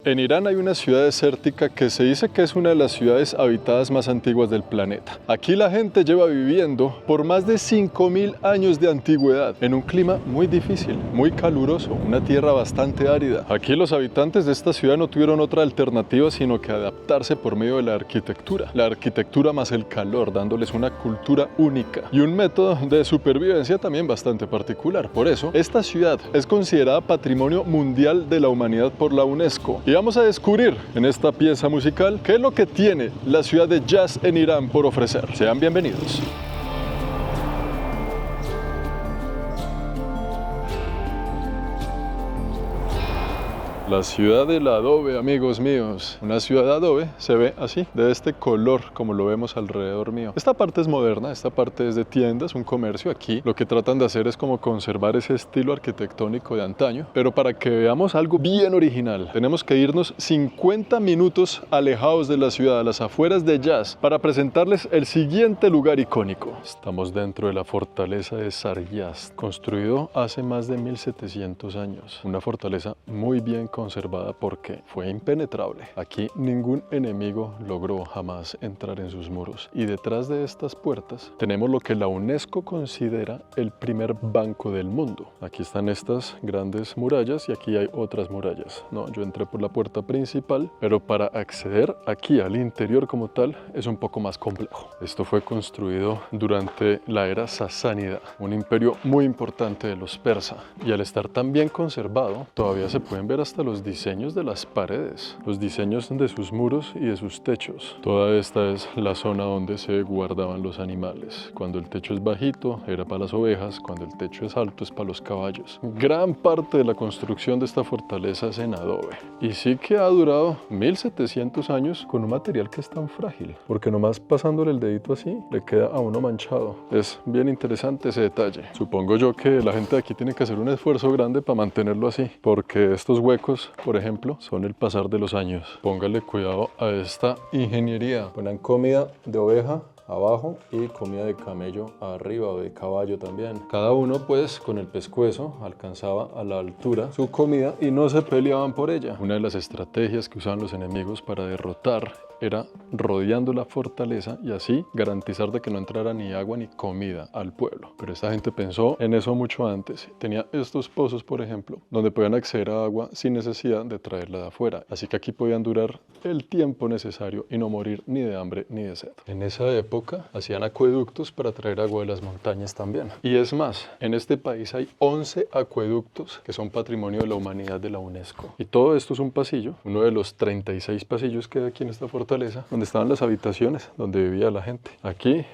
En Irán hay una ciudad desértica que se dice que es una de las ciudades habitadas más antiguas del planeta. Aquí la gente lleva viviendo por más de 5000 años de antigüedad, en un clima muy difícil, muy caluroso, una tierra bastante árida. Aquí los habitantes de esta ciudad no tuvieron otra alternativa sino que adaptarse por medio de la arquitectura más el calor, dándoles una cultura única y un método de supervivencia también bastante particular. Por eso, esta ciudad es considerada Patrimonio Mundial de la Humanidad por la UNESCO. Y vamos a descubrir en esta pieza musical qué es lo que tiene la ciudad de Yaz en Irán por ofrecer. Sean bienvenidos. La ciudad del adobe, amigos míos. Una ciudad de adobe se ve así, de este color, como lo vemos alrededor mío. Esta parte es moderna, esta parte es de tiendas, un comercio. Aquí lo que tratan de hacer es como conservar ese estilo arquitectónico de antaño. Pero para que veamos algo bien original, tenemos que irnos 50 minutos alejados de la ciudad, a las afueras de Yaz, para presentarles el siguiente lugar icónico. Estamos dentro de la fortaleza de Saryast, construido hace más de 1700 años. Una fortaleza muy bien conservada porque fue impenetrable. Aquí ningún enemigo logró jamás entrar en sus muros. Y detrás de estas puertas tenemos lo que la UNESCO considera el primer banco del mundo. Aquí están estas grandes murallas y aquí hay otras murallas. No, yo entré por la puerta principal, pero para acceder aquí al interior como tal es un poco más complejo. Esto fue construido durante la era sasánida, un imperio muy importante de los persas. Y al estar tan bien conservado, todavía se pueden ver hasta los diseños de las paredes, los diseños de sus muros y de sus techos. Toda esta es la zona donde se guardaban los animales. Cuando el techo es bajito, era para las ovejas. Cuando el techo es alto, es para los caballos. Gran parte de la construcción de esta fortaleza es en adobe. Y sí que ha durado 1700 años con un material que es tan frágil, porque nomás pasándole el dedito así, le queda a uno manchado. Es bien interesante ese detalle. Supongo yo que la gente de aquí tiene que hacer un esfuerzo grande para mantenerlo así, porque estos huecos, por ejemplo, son el pasar de los años. Póngale cuidado a esta ingeniería. Ponen comida de oveja abajo y comida de camello arriba, o de caballo también. Cada uno pues con el pescuezo alcanzaba a la altura su comida y no se peleaban por ella. Una de las estrategias que usaban los enemigos para derrotar era rodeando la fortaleza y así garantizar de que no entrara ni agua ni comida al pueblo. Pero esta gente pensó en eso mucho antes. Tenía estos pozos, por ejemplo, donde podían acceder a agua sin necesidad de traerla de afuera. Así que aquí podían durar el tiempo necesario y no morir ni de hambre ni de sed. En esa época hacían acueductos para traer agua de las montañas también. Y es más, en este país hay 11 acueductos que son Patrimonio de la Humanidad de la UNESCO. Y todo esto es un pasillo, uno de los 36 pasillos que hay aquí en esta fortaleza, donde estaban las habitaciones donde vivía la gente. Aquí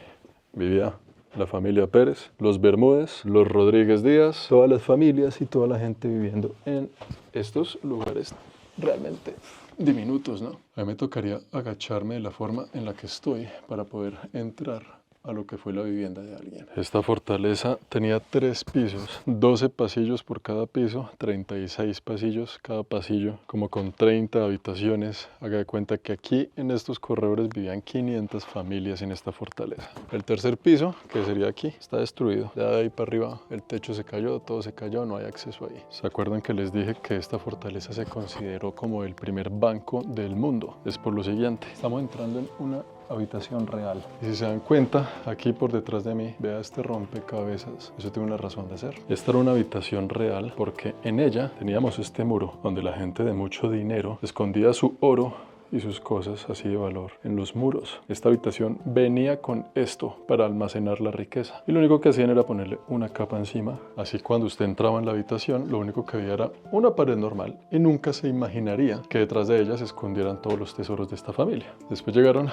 vivía la familia Pérez, los Bermúdez, los Rodríguez Díaz, todas las familias y toda la gente viviendo en estos lugares realmente diminutos, ¿no? A mí me tocaría agacharme de la forma en la que estoy para poder entrar a lo que fue la vivienda de alguien. Esta fortaleza tenía 3 pisos, 12 pasillos por cada piso, 36 pasillos cada pasillo, como con 30 habitaciones. Haga de cuenta que aquí en estos corredores vivían 500 familias en esta fortaleza. El tercer piso, que sería aquí, está destruido. Ya de ahí para arriba el techo se cayó, todo se cayó, no hay acceso ahí. ¿Se acuerdan que les dije que esta fortaleza se consideró como el primer banco del mundo? Es por lo siguiente, estamos entrando en una habitación real. Y si se dan cuenta, aquí por detrás de mí, vea este rompecabezas. Eso tiene una razón de ser. Esta era una habitación real porque en ella teníamos este muro donde la gente de mucho dinero escondía su oro y sus cosas así de valor en los muros. Esta habitación venía con esto para almacenar la riqueza. Y lo único que hacían era ponerle una capa encima. Así cuando usted entraba en la habitación, lo único que veía era una pared normal y nunca se imaginaría que detrás de ella se escondieran todos los tesoros de esta familia. Después llegaron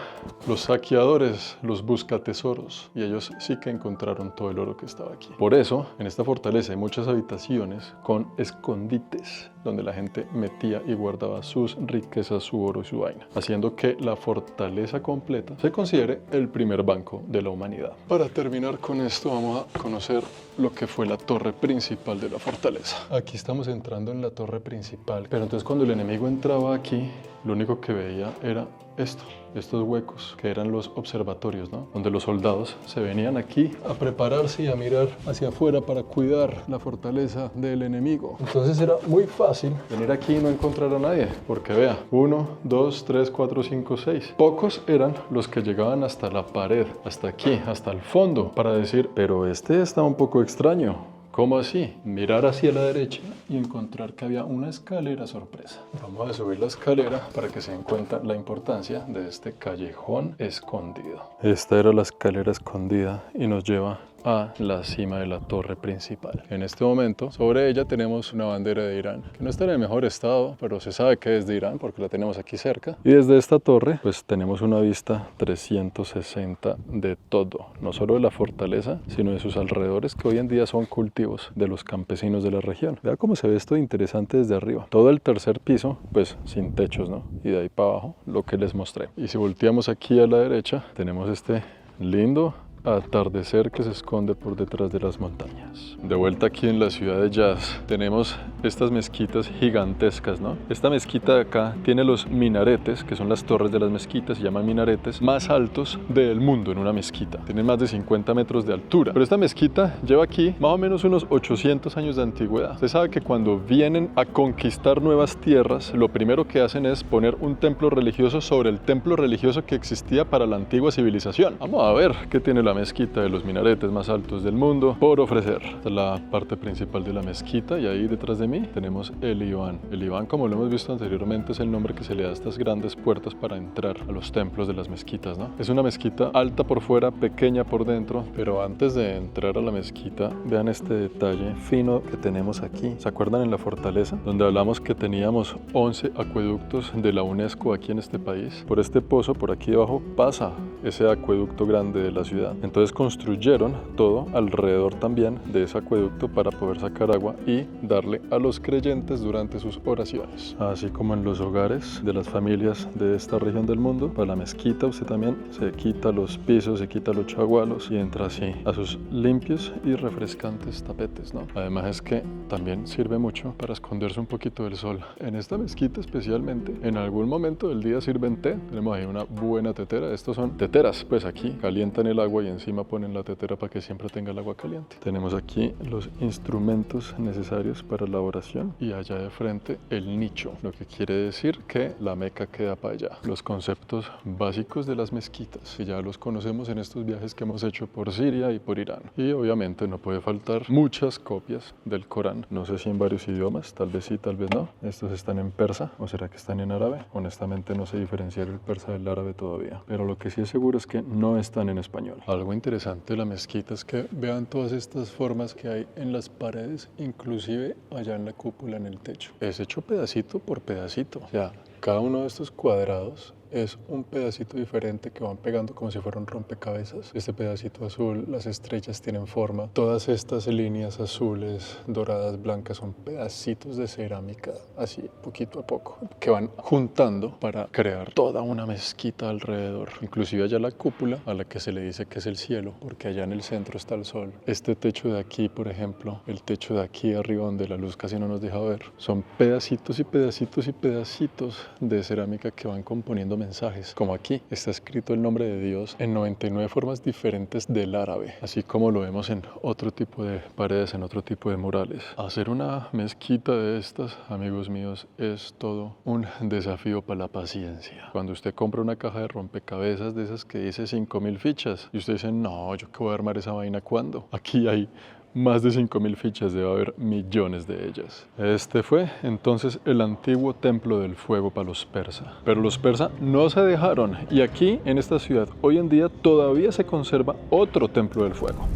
los saqueadores, los buscatesoros, y ellos sí que encontraron todo el oro que estaba aquí. Por eso, en esta fortaleza hay muchas habitaciones con escondites donde la gente metía y guardaba sus riquezas, su oro y su vaina, haciendo que la fortaleza completa se considere el primer banco de la humanidad. Para terminar con esto, vamos a conocer lo que fue la torre principal de la fortaleza. Aquí estamos entrando en la torre principal, pero entonces cuando el enemigo entraba aquí, lo único que veía era estos huecos que eran los observatorios, ¿no? Donde los soldados se venían aquí a prepararse y a mirar hacia afuera para cuidar la fortaleza del enemigo. Entonces era muy fácil venir aquí y no encontrar a nadie, porque vea, 1, 2, 3, 4, 5, 6. Pocos eran los que llegaban hasta la pared, hasta aquí, hasta el fondo, para decir, pero este está un poco extraño. ¿Cómo así? Mirar hacia la derecha y encontrar que había una escalera sorpresa. Vamos a subir la escalera para que se den cuenta la importancia de este callejón escondido. Esta era la escalera escondida y nos lleva a la cima de la torre principal. En este momento, sobre ella tenemos una bandera de Irán, que no está en el mejor estado, pero se sabe que es de Irán porque la tenemos aquí cerca. Y desde esta torre, pues tenemos una vista 360 de todo, no solo de la fortaleza, sino de sus alrededores, que hoy en día son cultivos de los campesinos de la región. Vea cómo se ve esto interesante desde arriba. Todo el tercer piso, pues sin techos, ¿no? Y de ahí para abajo, lo que les mostré. Y si volteamos aquí a la derecha, tenemos este lindo atardecer que se esconde por detrás de las montañas. De vuelta aquí en la ciudad de Yaz, tenemos estas mezquitas gigantescas, ¿no? Esta mezquita de acá tiene los minaretes, que son las torres de las mezquitas, se llaman minaretes, más altos del mundo en una mezquita. Tienen más de 50 metros de altura. Pero esta mezquita lleva aquí más o menos unos 800 años de antigüedad. Se sabe que cuando vienen a conquistar nuevas tierras, lo primero que hacen es poner un templo religioso sobre el templo religioso que existía para la antigua civilización. Vamos a ver qué tiene la mezquita de los minaretes más altos del mundo por ofrecer. Esta es la parte principal de la mezquita y ahí detrás de mí tenemos el Iván. El Iván, como lo hemos visto anteriormente, es el nombre que se le da a estas grandes puertas para entrar a los templos de las mezquitas, ¿no? Es una mezquita alta por fuera, pequeña por dentro, pero antes de entrar a la mezquita, vean este detalle fino que tenemos aquí. ¿Se acuerdan en la fortaleza? Donde hablamos que teníamos 11 acueductos de la UNESCO aquí en este país. Por este pozo, por aquí debajo, pasa ese acueducto grande de la ciudad. Entonces construyeron todo alrededor también de ese acueducto para poder sacar agua y darle a los creyentes durante sus oraciones. Así como en los hogares de las familias de esta región del mundo, para la mezquita usted también se quita los pisos, se quita los chagualos y entra así a sus limpios y refrescantes tapetes, ¿no? Además es que también sirve mucho para esconderse un poquito del sol. En esta mezquita especialmente, en algún momento del día sirven té. Tenemos ahí una buena tetera. Estos son teteras, pues aquí calientan el agua y encima ponen la tetera para que siempre tenga el agua caliente. Tenemos aquí los instrumentos necesarios para la oración y allá de frente el nicho, lo que quiere decir que la Meca queda para allá. Los conceptos básicos de las mezquitas, que ya los conocemos en estos viajes que hemos hecho por Siria y por Irán. Y obviamente no puede faltar muchas copias del Corán. No sé si en varios idiomas, tal vez sí, tal vez no. Estos están en persa, o será que están en árabe. Honestamente no sé diferenciar el persa del árabe todavía, pero lo que sí es seguro es que no están en español. Algo interesante de la mezquita es que vean todas estas formas que hay en las paredes, inclusive allá en la cúpula, en el techo. Es hecho pedacito por pedacito. O sea, cada uno de estos cuadrados es un pedacito diferente que van pegando como si fuera un rompecabezas. Este pedacito azul, las estrellas tienen forma. Todas estas líneas azules, doradas, blancas son pedacitos de cerámica, así poquito a poco, que van juntando para crear toda una mezquita alrededor. Inclusive allá la cúpula, a la que se le dice que es el cielo, porque allá en el centro está el sol. Este techo de aquí, por ejemplo, el techo de aquí arriba donde la luz casi no nos deja ver, son pedacitos y pedacitos y pedacitos de cerámica que van componiendo mensajes. Como aquí está escrito el nombre de Dios en 99 formas diferentes del árabe, así como lo vemos en otro tipo de paredes, en otro tipo de murales. Hacer una mezquita de estas, amigos míos, es todo un desafío para la paciencia. Cuando usted compra una caja de rompecabezas de esas que dice 5.000 fichas y usted dice, no, yo qué voy a armar esa vaina, ¿cuándo? Aquí hay más de 5.000 fichas, debe haber millones de ellas. Este fue entonces el antiguo templo del fuego para los persas. Pero los persas no se dejaron y aquí en esta ciudad hoy en día todavía se conserva otro templo del fuego.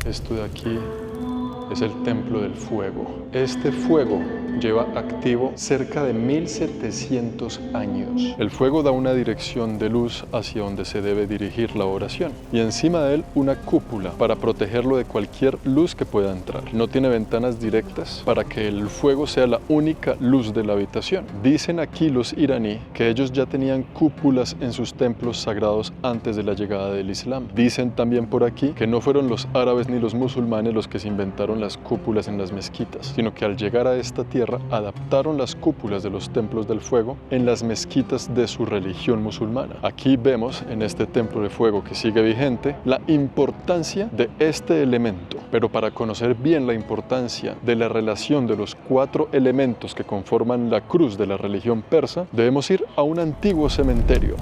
Esto de aquí es el templo del fuego. Este fuego lleva activo cerca de 1700 años. El fuego da una dirección de luz hacia donde se debe dirigir la oración y encima de él una cúpula para protegerlo de cualquier luz que pueda entrar. No tiene ventanas directas para que el fuego sea la única luz de la habitación. Dicen aquí los iraní que ellos ya tenían cúpulas en sus templos sagrados antes de la llegada del Islam. Dicen también por aquí que no fueron los árabes ni los musulmanes los que se inventaron las cúpulas en las mezquitas, sino que al llegar a esta tierra adaptaron las cúpulas de los templos del fuego en las mezquitas de su religión musulmana. Aquí vemos en este templo de fuego que sigue vigente la importancia de este elemento, pero para conocer bien la importancia de la relación de los 4 elementos que conforman la cruz de la religión persa, debemos ir a un antiguo cementerio.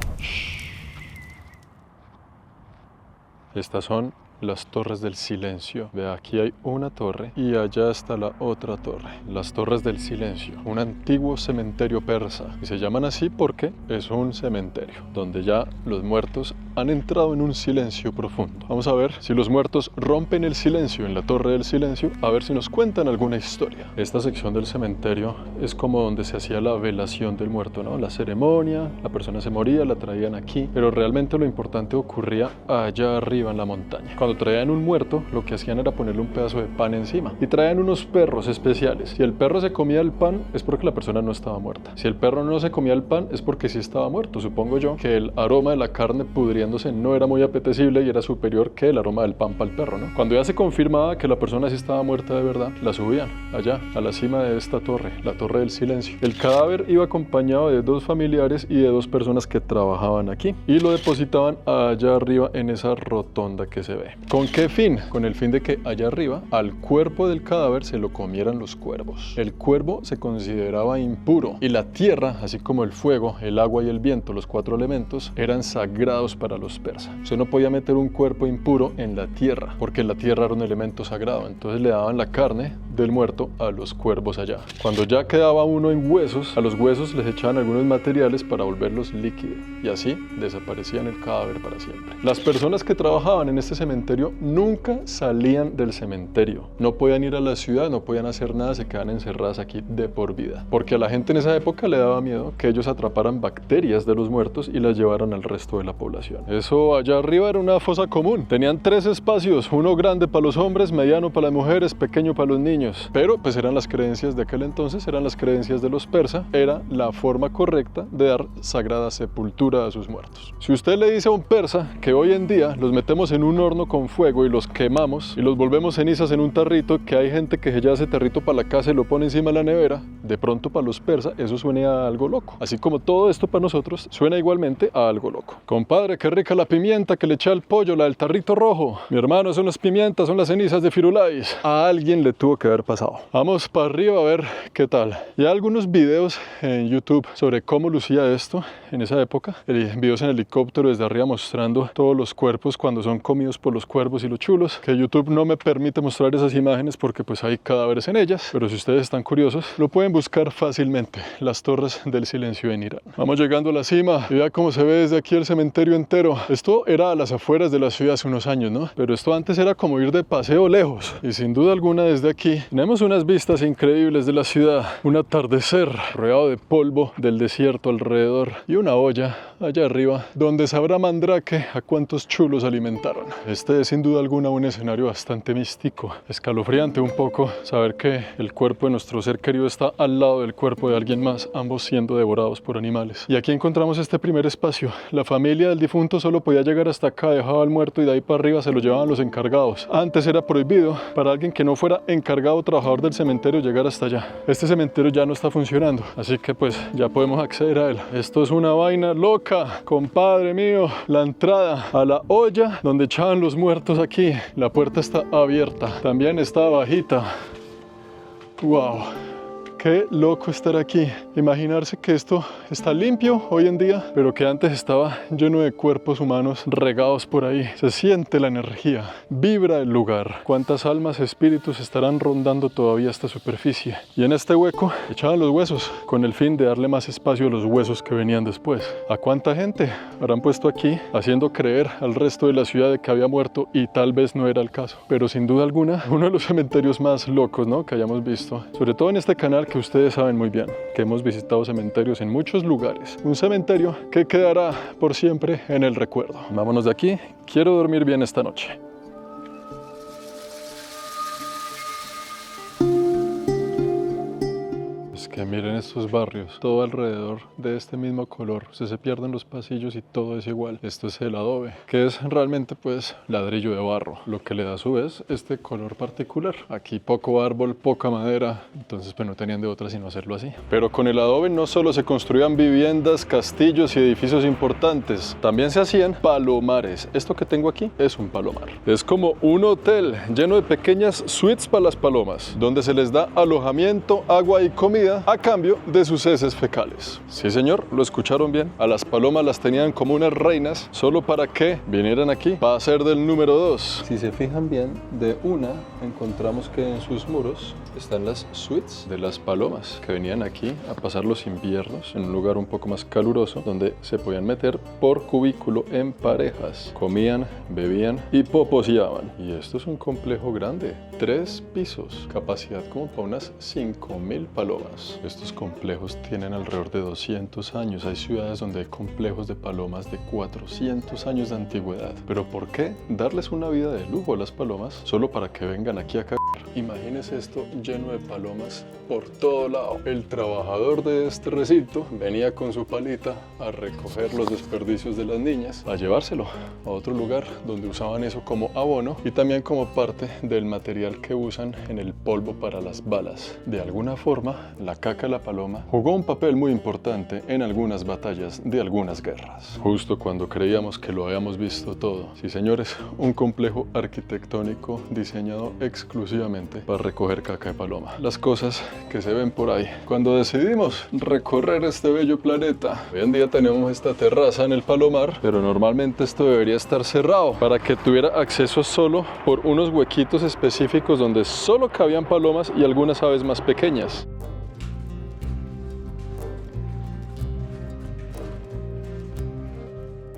Estas son las torres del silencio. Ve, aquí hay una torre y allá está la otra torre. Las torres del silencio, un antiguo cementerio persa. Y se llaman así porque es un cementerio donde ya los muertos han entrado en un silencio profundo. Vamos a ver si los muertos rompen el silencio en la torre del silencio, a ver si nos cuentan alguna historia. Esta sección del cementerio es como donde se hacía la velación del muerto, ¿no? La ceremonia, la persona se moría, la traían aquí, pero realmente lo importante ocurría allá arriba en la montaña. Cuando traían un muerto, lo que hacían era ponerle un pedazo de pan encima y traían unos perros especiales. Si el perro se comía el pan, es porque la persona no estaba muerta. Si el perro no se comía el pan, es porque sí estaba muerto. Supongo yo que el aroma de la carne pudriéndose no era muy apetecible y era superior que el aroma del pan para el perro, ¿no? Cuando ya se confirmaba que la persona sí estaba muerta de verdad, la subían allá, a la cima de esta torre, la torre del silencio. El cadáver iba acompañado de 2 familiares y de 2 personas que trabajaban aquí y lo depositaban allá arriba en esa rotonda que se ve. ¿Con qué fin? Con el fin de que allá arriba al cuerpo del cadáver se lo comieran los cuervos. El cuervo se consideraba impuro y la tierra, así como el fuego, el agua y el viento, los 4 elementos, eran sagrados para los persas. Usted no podía meter un cuerpo impuro en la tierra porque la tierra era un elemento sagrado. Entonces le daban la carne del muerto a los cuervos allá. Cuando ya quedaba uno en huesos, a los huesos les echaban algunos materiales para volverlos líquidos y así desaparecían el cadáver para siempre. Las personas que trabajaban en este cementerio nunca salían del cementerio. No podían ir a la ciudad, no podían hacer nada, se quedaban encerradas aquí de por vida. Porque a la gente en esa época le daba miedo que ellos atraparan bacterias de los muertos y las llevaran al resto de la población. Eso allá arriba era una fosa común. Tenían 3 espacios, uno grande para los hombres, mediano para las mujeres, pequeño para los niños. Pero pues eran las creencias de aquel entonces, eran las creencias de los persas, era la forma correcta de dar sagrada sepultura a sus muertos. Si usted le dice a un persa que hoy en día los metemos en un horno con fuego y los quemamos y los volvemos cenizas en un tarrito, que hay gente que se lleva ese tarrito para la casa y lo pone encima de la nevera, de pronto para los persas eso suena a algo loco. Así como todo esto para nosotros suena igualmente a algo loco. Compadre, qué rica la pimienta que le echa al pollo, la del tarrito rojo. Mi hermano, son las pimientas, son las cenizas de Firulais. A alguien le tuvo que haber pasado. Vamos para arriba a ver qué tal. Y hay algunos videos en YouTube sobre cómo lucía esto en esa época. Videos en helicóptero desde arriba mostrando todos los cuerpos cuando son comidos por los cuervos y los chulos, que YouTube no me permite mostrar esas imágenes porque pues hay cadáveres en ellas, pero si ustedes están curiosos lo pueden buscar fácilmente, las torres del silencio en Irán. Vamos llegando a la cima y vea cómo se ve desde aquí el cementerio entero. Esto era a las afueras de la ciudad hace unos años, ¿no? Pero esto antes era como ir de paseo lejos y sin duda alguna desde aquí tenemos unas vistas increíbles de la ciudad, un atardecer rodeado de polvo del desierto alrededor y una olla allá arriba donde sabrá Mandrake a cuántos chulos alimentaron. Este es sin duda alguna un escenario bastante místico, escalofriante un poco saber que el cuerpo de nuestro ser querido está al lado del cuerpo de alguien más, ambos siendo devorados por animales. Y aquí encontramos este primer espacio. La familia del difunto solo podía llegar hasta acá, dejaba al muerto y de ahí para arriba se lo llevaban los encargados. Antes era prohibido para alguien que no fuera encargado o trabajador del cementerio llegar hasta allá. Este cementerio ya no está funcionando, así que pues ya podemos acceder a él. Esto es una vaina loca, compadre mío. La entrada a la olla donde echaban los muertos aquí, la puerta está abierta, también está bajita. Wow. Qué loco estar aquí. Imaginarse que esto está limpio hoy en día, pero que antes estaba lleno de cuerpos humanos regados por ahí. Se siente la energía, vibra el lugar. ¿Cuántas almas, espíritus estarán rondando todavía esta superficie? Y en este hueco echaban los huesos, con el fin de darle más espacio a los huesos que venían después. ¿A cuánta gente habrán puesto aquí, haciendo creer al resto de la ciudad de que había muerto y tal vez no era el caso? Pero sin duda alguna, uno de los cementerios más locos, ¿no?, que hayamos visto. Sobre todo en este canal que ustedes saben muy bien, que hemos visitado cementerios en muchos lugares. Un cementerio que quedará por siempre en el recuerdo. Vámonos de aquí, quiero dormir bien esta noche. Es que miren estos barrios, todo alrededor de este mismo color. Usted se pierde en los pasillos y todo es igual. Esto es el adobe, que es realmente pues ladrillo de barro, lo que le da a su vez este color particular. Aquí poco árbol, poca madera, entonces pues no tenían de otra sino hacerlo así. Pero con el adobe no solo se construían viviendas, castillos y edificios importantes, también se hacían palomares. Esto que tengo aquí es un palomar. Es como un hotel lleno de pequeñas suites para las palomas, donde se les da alojamiento, agua y comida a cambio de sus heces fecales. Sí, señor, lo escucharon bien. A las palomas las tenían como unas reinas solo para que vinieran aquí para ser del número 2. Si se fijan bien, de una encontramos que en sus muros están las suites de las palomas que venían aquí a pasar los inviernos en un lugar un poco más caluroso donde se podían meter por cubículo en parejas. Comían, bebían y poposeaban. Y esto es un complejo grande, 3 pisos, capacidad como para unas 5.000 palomas. Estos complejos tienen alrededor de 200 años. Hay ciudades donde hay complejos de palomas de 400 años de antigüedad. ¿Pero por qué darles una vida de lujo a las palomas solo para que vengan aquí a cagar? Imagínese esto lleno de palomas por todo lado. El trabajador de este recinto venía con su palita a recoger los desperdicios de las niñas, a llevárselo a otro lugar donde usaban eso como abono y también como parte del material que usan en el polvo para las balas. De alguna forma, la caca de la paloma jugó un papel muy importante en algunas batallas de algunas guerras. Justo cuando creíamos que lo habíamos visto todo. Sí, señores, un complejo arquitectónico diseñado exclusivamente para recoger caca de paloma. Las cosas que se ven por ahí. Cuando decidimos recorrer este bello planeta, hoy en día tenemos esta terraza en el palomar, pero normalmente esto debería estar cerrado para que tuviera acceso solo por unos huequitos específicos donde solo cabían palomas y algunas aves más pequeñas.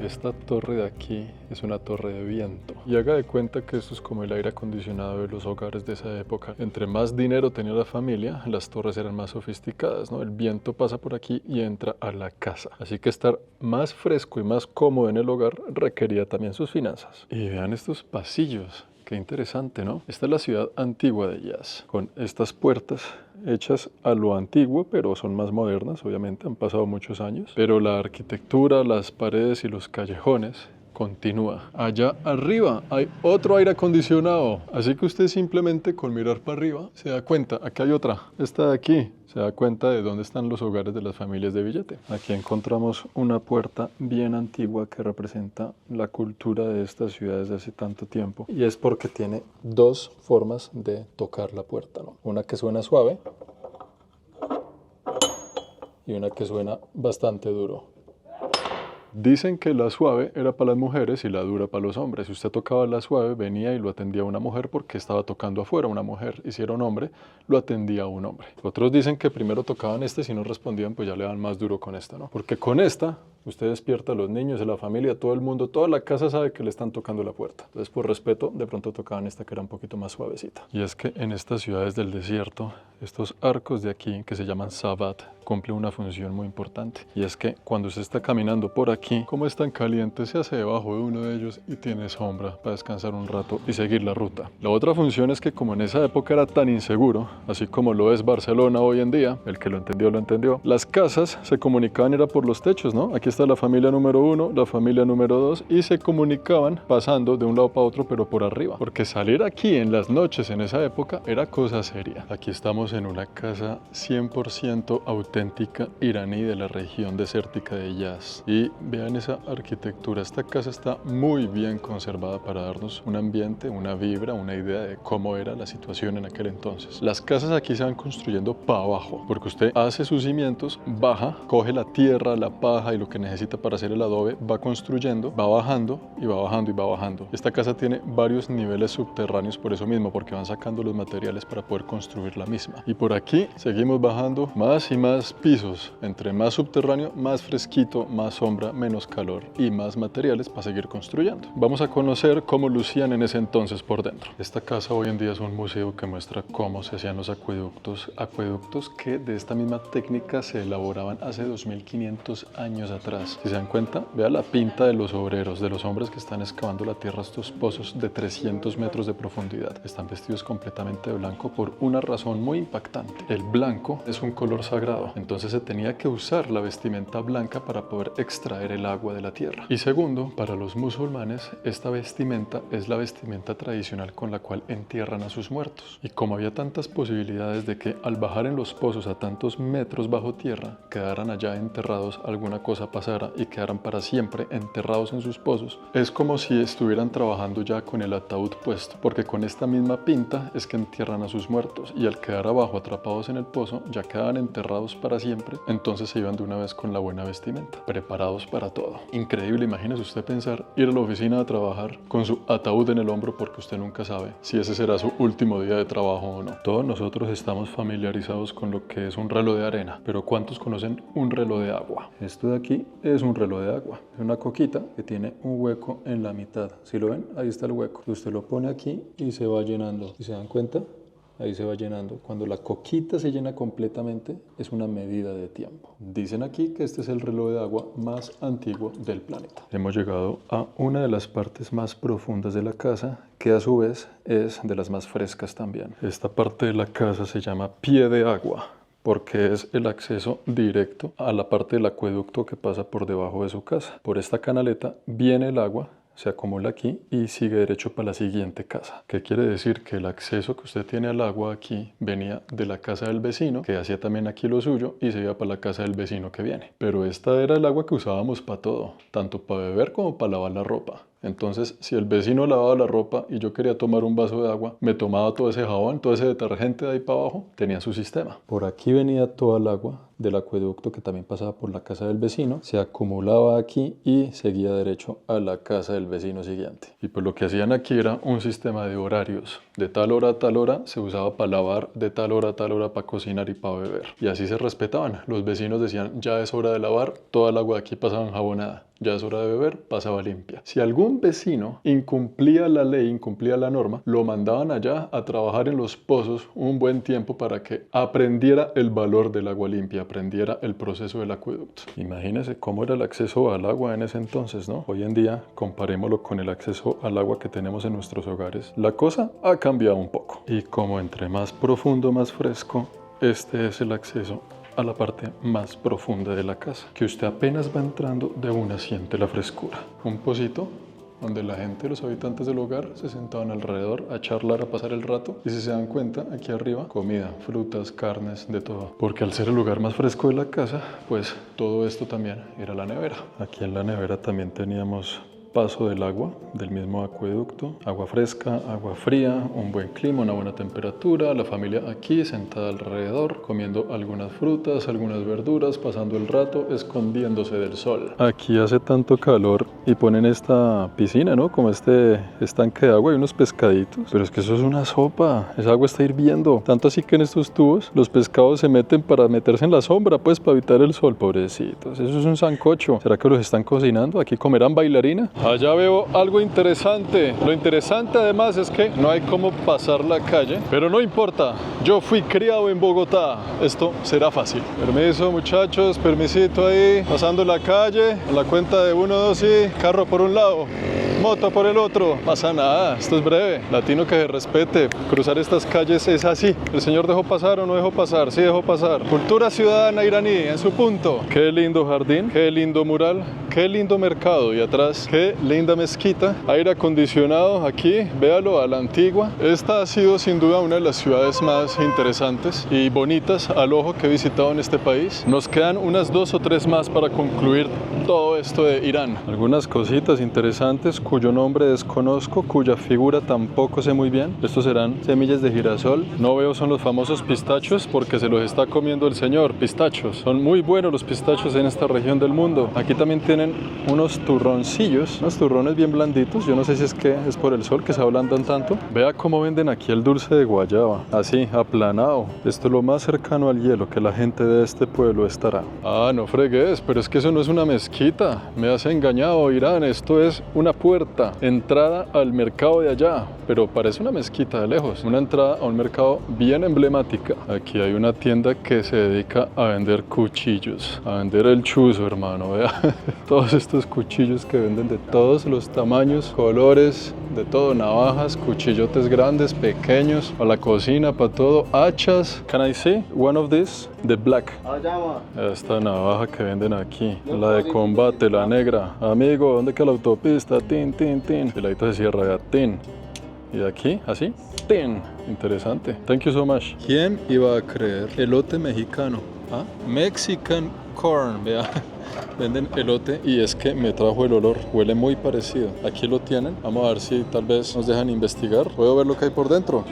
Esta torre de aquí es una torre de viento. Y haga de cuenta que esto es como el aire acondicionado de los hogares de esa época. Entre más dinero tenía la familia, las torres eran más sofisticadas, ¿no? El viento pasa por aquí y entra a la casa. Así que estar más fresco y más cómodo en el hogar requería también sus finanzas. Y vean estos pasillos. Qué interesante, ¿no? Esta es la ciudad antigua de Yazd, con estas puertas hechas a lo antiguo, pero son más modernas, obviamente, han pasado muchos años. Pero la arquitectura, las paredes y los callejones continúa. Allá arriba hay otro aire acondicionado, así que usted simplemente con mirar para arriba se da cuenta, aquí hay otra, esta de aquí, se da cuenta de dónde están los hogares de las familias de billete. Aquí encontramos una puerta bien antigua que representa la cultura de esta ciudad desde hace tanto tiempo, y es porque tiene 2 formas de tocar la puerta, ¿no? Una que suena suave y una que suena bastante duro. Dicen que la suave era para las mujeres y la dura para los hombres. Si usted tocaba la suave, venía y lo atendía una mujer porque estaba tocando afuera una mujer. Y si era un hombre, lo atendía un hombre. Otros dicen que primero tocaban este, si no respondían, pues ya le dan más duro con esta, ¿no? Porque con esta, usted despierta a los niños, a la familia, todo el mundo, toda la casa sabe que le están tocando la puerta. Entonces, por respeto, de pronto tocaban esta que era un poquito más suavecita. Y es que en estas ciudades del desierto, estos arcos de aquí, que se llaman Sabbat, cumplen una función muy importante. Y es que cuando usted está caminando por aquí, como es tan caliente, se hace debajo de uno de ellos y tiene sombra para descansar un rato y seguir la ruta. La otra función es que como en esa época era tan inseguro, así como lo es Barcelona hoy en día, el que lo entendió, las casas se comunicaban era por los techos, ¿no? Aquí está la familia número 1, la familia número 2 y se comunicaban pasando de un lado para otro, pero por arriba. Porque salir aquí en las noches en esa época era cosa seria. Aquí estamos en una casa 100% auténtica iraní de la región desértica de Yazd. Y vean esa arquitectura. Esta casa está muy bien conservada para darnos un ambiente, una vibra, una idea de cómo era la situación en aquel entonces. Las casas aquí se van construyendo para abajo, porque usted hace sus cimientos, baja, coge la tierra, la paja y lo que necesita para hacer el adobe, va construyendo, va bajando y va bajando y va bajando. Esta casa tiene varios niveles subterráneos por eso mismo, porque van sacando los materiales para poder construir la misma. Y por aquí seguimos bajando más y más pisos. Entre más subterráneo, más fresquito, más sombra, menos calor y más materiales para seguir construyendo. Vamos a conocer cómo lucían en ese entonces por dentro. Esta casa hoy en día es un museo que muestra cómo se hacían los acueductos que de esta misma técnica se elaboraban hace 2500 años atrás. atrás. Si se dan cuenta, vea la pinta de los obreros, de los hombres que están excavando la tierra, estos pozos de 300 metros de profundidad. Están vestidos completamente de blanco por una razón muy impactante. El blanco es un color sagrado, entonces se tenía que usar la vestimenta blanca para poder extraer el agua de la tierra. Y segundo, para los musulmanes, esta vestimenta es la vestimenta tradicional con la cual entierran a sus muertos. Y como había tantas posibilidades de que al bajar en los pozos a tantos metros bajo tierra, quedaran allá enterrados, alguna cosa pasara y quedaran para siempre enterrados en sus pozos, es como si estuvieran trabajando ya con el ataúd puesto, porque con esta misma pinta es que entierran a sus muertos, y al quedar abajo atrapados en el pozo ya quedaban enterrados para siempre. Entonces se iban de una vez con la buena vestimenta, preparados para todo. Increíble, imagínese usted pensar ir a la oficina a trabajar con su ataúd en el hombro, porque usted nunca sabe si ese será su último día de trabajo o no. Todos nosotros estamos familiarizados con lo que es un reloj de arena, pero ¿cuántos conocen un reloj de agua? Esto de aquí es un reloj de agua, es una coquita que tiene un hueco en la mitad. ¿Sí lo ven? Ahí está el hueco. Usted lo pone aquí y se va llenando. ¿Y se dan cuenta? Ahí se va llenando. Cuando la coquita se llena completamente, es una medida de tiempo. Dicen aquí que este es el reloj de agua más antiguo del planeta. Hemos llegado a una de las partes más profundas de la casa, que a su vez es de las más frescas también. Esta parte de la casa se llama pie de agua, porque es el acceso directo a la parte del acueducto que pasa por debajo de su casa. Por esta canaleta viene el agua, se acumula aquí y sigue derecho para la siguiente casa. ¿Qué quiere decir? Que el acceso que usted tiene al agua aquí venía de la casa del vecino, que hacía también aquí lo suyo, y se iba para la casa del vecino que viene. Pero esta era el agua que usábamos para todo, tanto para beber como para lavar la ropa. Entonces, si el vecino lavaba la ropa y yo quería tomar un vaso de agua, me tomaba todo ese jabón, todo ese detergente de ahí para abajo, tenía su sistema. Por aquí venía toda el agua del acueducto que también pasaba por la casa del vecino, se acumulaba aquí y seguía derecho a la casa del vecino siguiente. Y pues lo que hacían aquí era un sistema de horarios. De tal hora a tal hora se usaba para lavar, de tal hora a tal hora para cocinar y para beber. Y así se respetaban. Los vecinos decían, ya es hora de lavar, toda el agua de aquí pasaba enjabonada. Ya es hora de beber, pasaba limpia. Si algún vecino incumplía la ley, incumplía la norma, lo mandaban allá a trabajar en los pozos un buen tiempo para que aprendiera el valor del agua limpia, aprendiera el proceso del acueducto. Imagínense cómo era el acceso al agua en ese entonces, ¿no? Hoy en día, comparémoslo con el acceso al agua que tenemos en nuestros hogares. La cosa ha cambiado un poco. Y como entre más profundo, más fresco, este es el acceso a la parte más profunda de la casa, que usted apenas va entrando de una siente la frescura. Un pocito donde la gente, los habitantes del hogar, se sentaban alrededor a charlar, a pasar el rato, y si se dan cuenta, aquí arriba, comida, frutas, carnes, de todo. Porque al ser el lugar más fresco de la casa, pues todo esto también era la nevera. Aquí en la nevera también teníamos paso del agua, del mismo acueducto, agua fresca, agua fría, un buen clima, una buena temperatura, la familia aquí sentada alrededor, comiendo algunas frutas, algunas verduras, pasando el rato, escondiéndose del sol. Aquí hace tanto calor y ponen esta piscina, ¿no? Como este estanque de agua y unos pescaditos, pero es que eso es una sopa, esa agua está hirviendo, tanto así que en estos tubos los pescados se meten para meterse en la sombra, pues para evitar el sol, pobrecitos. Eso es un sancocho. ¿Será que los están cocinando? ¿Aquí comerán bailarina? Allá veo algo interesante. Lo interesante además es que no hay cómo pasar la calle, pero no importa. Yo fui criado en Bogotá. Esto será fácil. Permiso, muchachos, permisito ahí. Pasando la calle, a la cuenta de 1, 2 y carro por un lado, moto por el otro. Pasa nada, esto es breve. Latino que se respete. Cruzar estas calles es así. ¿El señor dejó pasar o no dejó pasar? Sí dejó pasar. Cultura ciudadana iraní en su punto. Qué lindo jardín, qué lindo mural, qué lindo mercado. Y atrás, qué linda mezquita. Aire acondicionado aquí, véalo, a la antigua. Esta ha sido sin duda una de las ciudades más interesantes y bonitas al ojo que he visitado en este país. Nos quedan unas 2 o 3 más para concluir todo esto de Irán. Algunas cositas interesantes cuyo nombre desconozco, cuya figura tampoco sé muy bien. Estos serán semillas de girasol. No veo son los famosos pistachos porque se los está comiendo el señor. Pistachos. Son muy buenos los pistachos en esta región del mundo. Aquí también tienen tienen unos turroncillos, unos turrones bien blanditos. Yo no sé si es que es por el sol que se ablandan tanto. Vea cómo venden aquí el dulce de guayaba, así, aplanado. Esto es lo más cercano al hielo que la gente de este pueblo estará. Ah, no fregues, pero es que eso no es una mezquita. Me has engañado, Irán. Esto es una puerta, entrada al mercado de allá, pero parece una mezquita de lejos. Una entrada a un mercado bien emblemática. Aquí hay una tienda que se dedica a vender cuchillos, a vender el chuzo, hermano. Vea, todos estos cuchillos que venden de todos los tamaños, colores, de todo, navajas, cuchillotes grandes, pequeños, para la cocina, para todo, hachas. Can I see one of these? The black. Esta navaja que venden aquí, la de combate, la negra. Amigo, ¿dónde queda la autopista? Tin, tin, tin. El ladito se cierra ya, tin. Y de aquí, así, tin. Interesante. Thank you so much. ¿Quién iba a creer? Elote mexicano. ¿Ah? Mexican corn, vea. Venden elote y es que me trajo el olor, huele muy parecido. Aquí lo tienen, vamos a ver si tal vez nos dejan investigar. ¿Puedo ver lo que hay por dentro?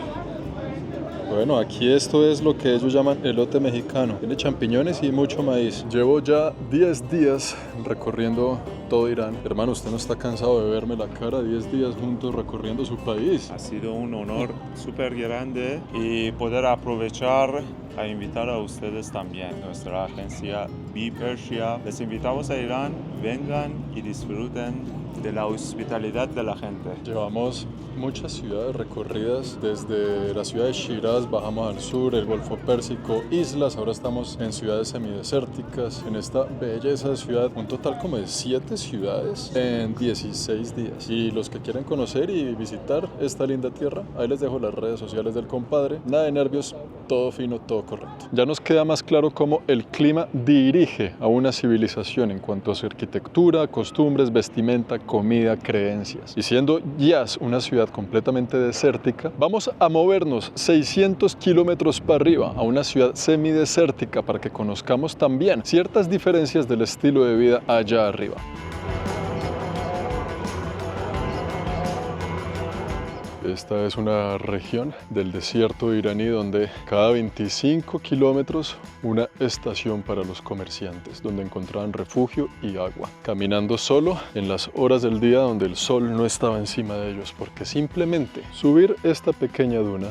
Bueno, aquí esto es lo que ellos llaman elote mexicano. Tiene champiñones y mucho maíz. Llevo ya 10 días recorriendo todo Irán. Hermano, ¿usted no está cansado de verme la cara? 10 días juntos recorriendo su país. Ha sido un honor súper grande y poder aprovechar a invitar a ustedes también, nuestra agencia B-Persia. Les invitamos a Irán, vengan y disfruten de la hospitalidad de la gente. Llevamos muchas ciudades recorridas, desde la ciudad de Shiraz bajamos al sur, el Golfo Pérsico, islas, ahora estamos en ciudades semidesérticas, en esta belleza de ciudad, un total como de 7 ciudades en 16 días. Y los que quieren conocer y visitar esta linda tierra, ahí les dejo las redes sociales del compadre. Nada de nervios, todo fino, todo correcto. Ya nos queda más claro cómo el clima dirige a una civilización en cuanto a su arquitectura, costumbres, vestimenta, comida, creencias. Y siendo Yazd una ciudad completamente desértica, vamos a movernos 600 kilómetros para arriba a una ciudad semidesértica para que conozcamos también ciertas diferencias del estilo de vida allá arriba. Esta es una región del desierto iraní donde cada 25 kilómetros una estación para los comerciantes, donde encontraban refugio y agua. Caminando solo en las horas del día donde el sol no estaba encima de ellos, porque simplemente subir esta pequeña duna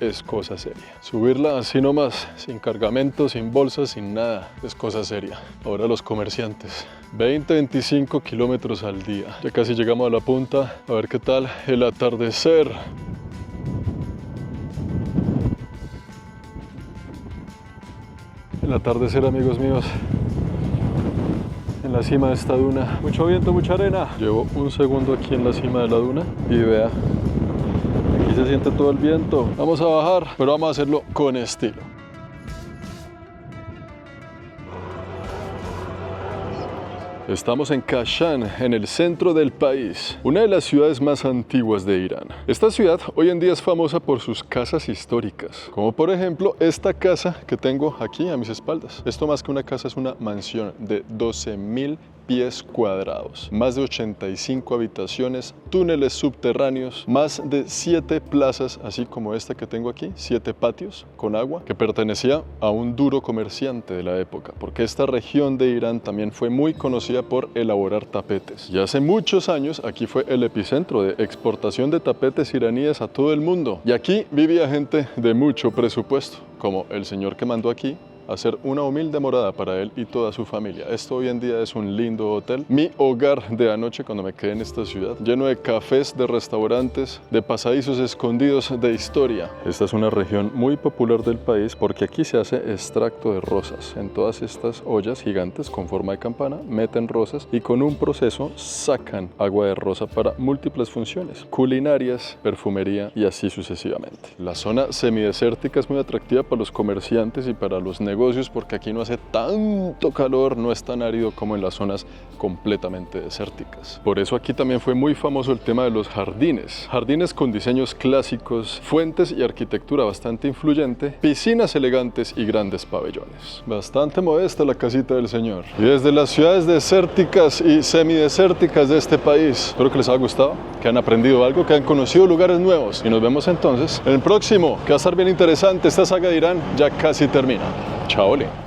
es cosa seria. Subirla así nomás, sin cargamento, sin bolsas, sin nada, es cosa seria. Ahora los comerciantes, 20-25 kilómetros al día. Ya casi llegamos a la punta, a ver qué tal el atardecer. El atardecer, amigos míos, en la cima de esta duna. Mucho viento, mucha arena. Llevo un segundo aquí en la cima de la duna y vea, aquí se siente todo el viento. Vamos a bajar, pero vamos a hacerlo con estilo. Estamos en Kashan, en el centro del país, una de las ciudades más antiguas de Irán. Esta ciudad hoy en día es famosa por sus casas históricas, como por ejemplo esta casa que tengo aquí a mis espaldas. Esto más que una casa es una mansión de 12.000 pies cuadrados, más de 85 habitaciones, túneles subterráneos, más de 7 plazas, así como esta que tengo aquí, 7 patios con agua, que pertenecía a un duro comerciante de la época, porque esta región de Irán también fue muy conocida por elaborar tapetes. Y hace muchos años aquí fue el epicentro de exportación de tapetes iraníes a todo el mundo. Y aquí vivía gente de mucho presupuesto, como el señor que mandó aquí hacer una humilde morada para él y toda su familia. Esto hoy en día es un lindo hotel, mi hogar de anoche cuando me quedé en esta ciudad, lleno de cafés, de restaurantes, de pasadizos escondidos de historia. Esta es una región muy popular del país porque aquí se hace extracto de rosas. En todas estas ollas gigantes con forma de campana meten rosas y con un proceso sacan agua de rosa para múltiples funciones, culinarias, perfumería y así sucesivamente. La zona semidesértica es muy atractiva para los comerciantes y para los negocios porque aquí no hace tanto calor, no es tan árido como en las zonas completamente desérticas. Por eso aquí también fue muy famoso el tema de los jardines. Jardines con diseños clásicos, fuentes y arquitectura bastante influyente, piscinas elegantes y grandes pabellones. Bastante modesta la casita del señor. Y desde las ciudades desérticas y semidesérticas de este país, espero que les haya gustado, que han aprendido algo, que han conocido lugares nuevos. Y nos vemos entonces en el próximo, que va a estar bien interesante. Esta saga de Irán ya casi termina. Chao, Oli.